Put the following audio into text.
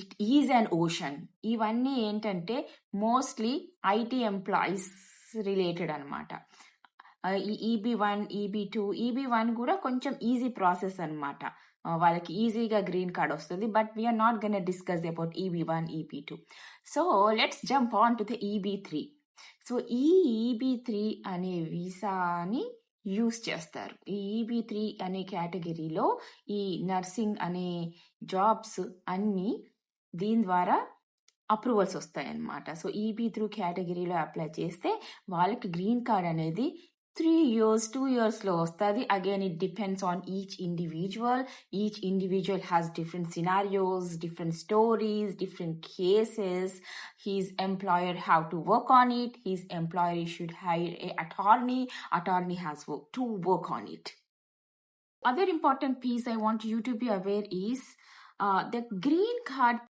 It is an ocean. ఇవన్నీ ఏంటంటే mostly IT employees related అనమాట. ఈ EB1, EB2, EB1 కూడా కొంచెం ఈజీ ప్రాసెస్ అనమాట. వాళ్ళకి ఈజీగా గ్రీన్ కార్డ్ వస్తుంది. But we are not gonna discuss about EB1, EB2. So let's jump on to the EB3. సో ఈ EB3 అనే వీసాని యూస్ చేస్తారు. ఈ EB3 అనే కేటగిరీలో ఈ నర్సింగ్ అనే జాబ్స్ అన్నీ దీని ద్వారా అప్రూవల్స్ వస్తాయి అన్నమాట. సో EB3 కేటగిరీలో అప్లై చేస్తే వాళ్ళకి గ్రీన్ కార్డ్ అనేది 3 years, 2 yearsలో వస్తుంది. Again it depends on each individual. Each individual has different scenarios, different stories, different cases. His employer have to work on it. His employer should hire a attorney. Attorney has to work on it. Other important piece I want you to be aware is the green card